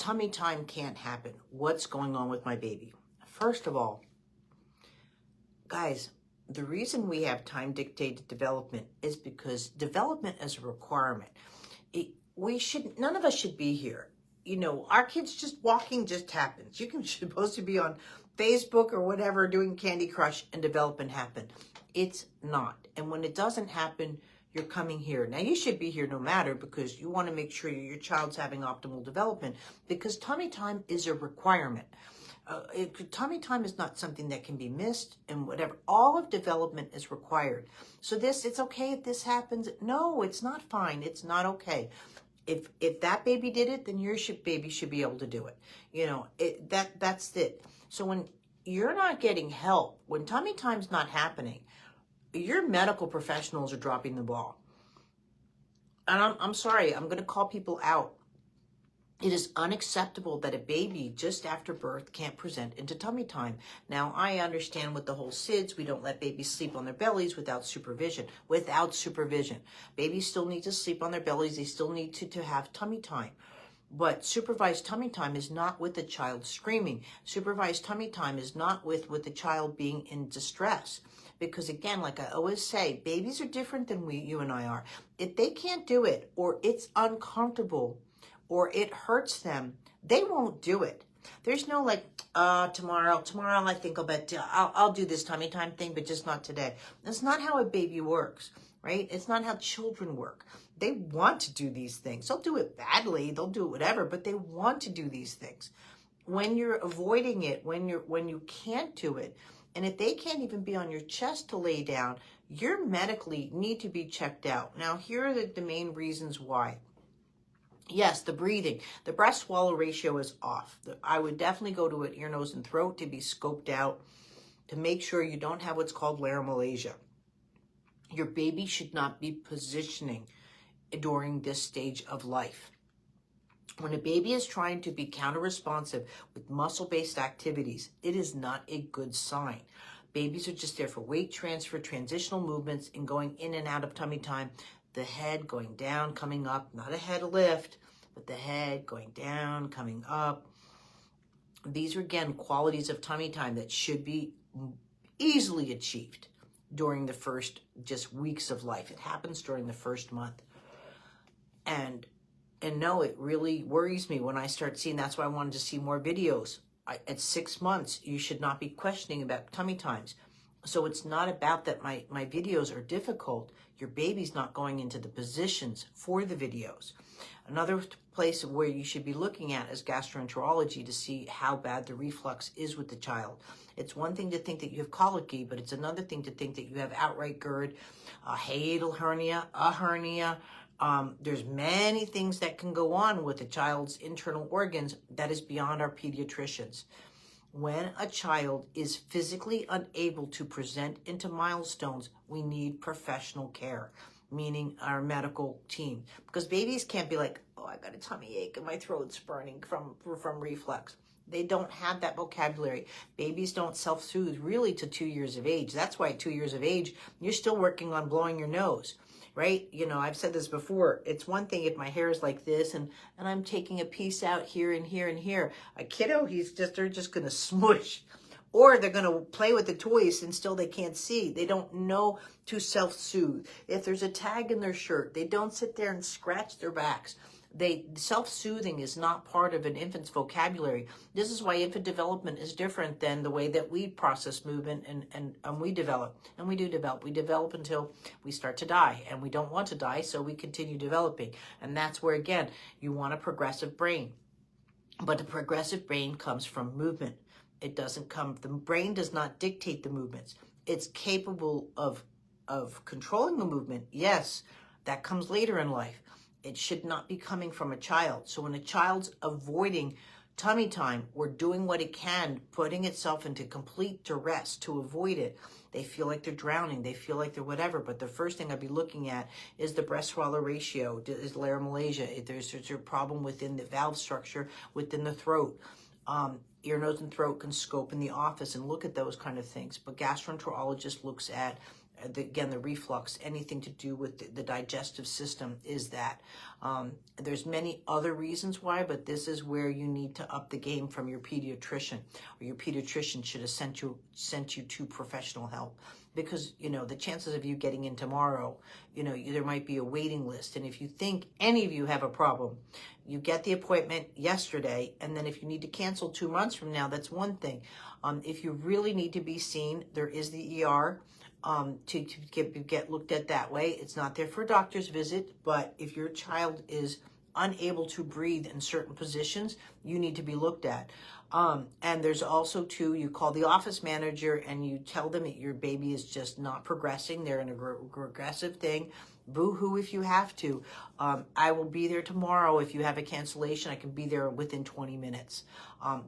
tummy time can't happen. What's going on with my baby? First of all, guys, the reason we have time-dictated development is because development is a requirement. None of us should be here. You know, our kids just walking just happens. You can supposed to be on Facebook or whatever doing Candy Crush and development happen. It's not. And when it doesn't happen, you're coming here. Now, you should be here no matter, because you want to make sure your child's having optimal development, because tummy time is a requirement. Tummy time is not something that can be missed, and whatever. All of development is required. So it's okay if this happens. No, it's not fine. It's not okay. If that baby did it, then your baby should be able to do it. You know, that's it. So when you're not getting help, when tummy time's not happening, your medical professionals are dropping the ball. And I'm sorry, I'm going to call people out. It is unacceptable that a baby just after birth can't present into tummy time. Now, I understand with the whole SIDS, we don't let babies sleep on their bellies without supervision. Without supervision. Babies still need to sleep on their bellies. They still need to have tummy time. But supervised tummy time is not with the child screaming. Supervised tummy time is not with the child being in distress. Because again, like I always say, babies are different than you and I are. If they can't do it, or it's uncomfortable, or it hurts them, they won't do it. There's no like, tomorrow I think I'll do this tummy time thing, but just not today. That's not how a baby works, right? It's not how children work. They want to do these things. They'll do it badly, they'll do whatever, but they want to do these things. When you're avoiding it, when you can't do it, and if they can't even be on your chest to lay down, you medically need to be checked out. Now, here are the main reasons why. Yes, the breathing. The breast swallow ratio is off. I would definitely go to an ear, nose, and throat to be scoped out to make sure you don't have what's called laryngomalacia. Your baby should not be positioning during this stage of life. When a baby is trying to be counter-responsive with muscle-based activities, it is not a good sign. Babies are just there for weight transfer, transitional movements, and going in and out of tummy time. The head going down, coming up, not a head lift, but the head going down, coming up. These are, again, qualities of tummy time that should be easily achieved during the first just weeks of life. It happens during the first month. And no, it really worries me when I start seeing, that's why I wanted to see more videos. At 6 months, you should not be questioning about tummy times. So it's not about that my videos are difficult. Your baby's not going into the positions for the videos. Another place where you should be looking at is gastroenterology to see how bad the reflux is with the child. It's one thing to think that you have colicky, but it's another thing to think that you have outright GERD, a hiatal hernia, a hernia. There's many things that can go on with a child's internal organs that is beyond our pediatricians. When a child is physically unable to present into milestones, we need professional care, meaning our medical team. Because babies can't be like, oh, I got a tummy ache and my throat's burning from reflux. They don't have that vocabulary. Babies don't self-soothe really to 2 years of age. That's why at 2 years of age, you're still working on blowing your nose. Right? You know, I've said this before. It's one thing if my hair is like this and I'm taking a piece out here and here and here. A kiddo, they're just going to smush. Or they're going to play with the toys and still they can't see. They don't know to self-soothe. If there's a tag in their shirt, they don't sit there and scratch their backs. Self-soothing is not part of an infant's vocabulary. This is why infant development is different than the way that we process movement and we develop. And we do develop. We develop until we start to die. And we don't want to die, so we continue developing. And that's where, again, you want a progressive brain. But the progressive brain comes from movement. It doesn't come, the brain does not dictate the movements. It's capable of controlling the movement. Yes, that comes later in life. It should not be coming from a child. So when a child's avoiding tummy time or doing what it can, putting itself into complete duress to avoid it, they feel like they're drowning. They feel like they're whatever. But the first thing I'd be looking at is the breast swallow ratio, is laryngomalacia. If there's a problem within the valve structure, within the throat. Ear, nose, and throat can scope in the office and look at those kind of things. But gastroenterologist looks at again, the reflux, anything to do with the digestive system is that. There's many other reasons why, but this is where you need to up the game from your pediatrician, or your pediatrician should have sent you to professional help, because, the chances of you getting in tomorrow, there might be a waiting list. And if you think any of you have a problem, you get the appointment yesterday, and then if you need to cancel 2 months from now, that's one thing. If you really need to be seen, there is the ER to get looked at that way. It's not there for a doctor's visit, but if your child is unable to breathe in certain positions, you need to be looked at. And there's also too, you call the office manager and you tell them that your baby is just not progressing. They're in a regressive thing. Boo-hoo if you have to. I will be there tomorrow. If you have a cancellation, I can be there within 20 minutes.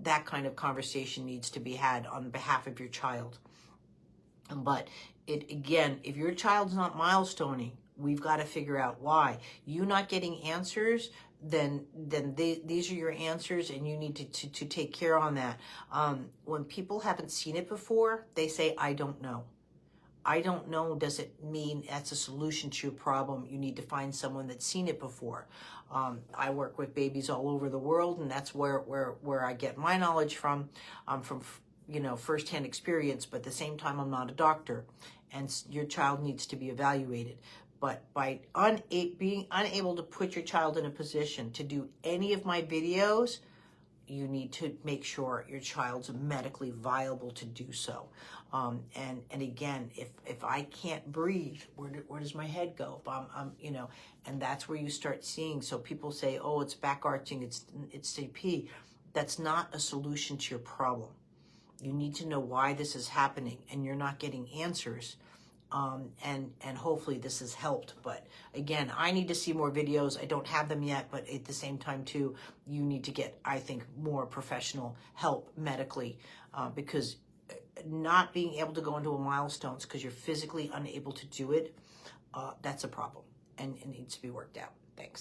That kind of conversation needs to be had on behalf of your child. But again, if your child's not milestoning, we've got to figure out why. You not getting answers, then these are your answers, and you need to take care on that. When people haven't seen it before, they say, I don't know. I don't know doesn't mean that's a solution to your problem. You need to find someone that's seen it before. I work with babies all over the world, and that's where I get my knowledge from firsthand experience, but at the same time, I'm not a doctor, and your child needs to be evaluated. But by being unable to put your child in a position to do any of my videos, you need to make sure your child's medically viable to do so. And again, if I can't breathe, where does my head go? If and that's where you start seeing. So people say, oh, it's back arching, it's CP. That's not a solution to your problem. You need to know why this is happening, and you're not getting answers. And hopefully this has helped. But again, I need to see more videos. I don't have them yet, but at the same time too, you need to get, I think, more professional help medically, because not being able to go into a Milestones because you're physically unable to do it, that's a problem, and it needs to be worked out. Thanks.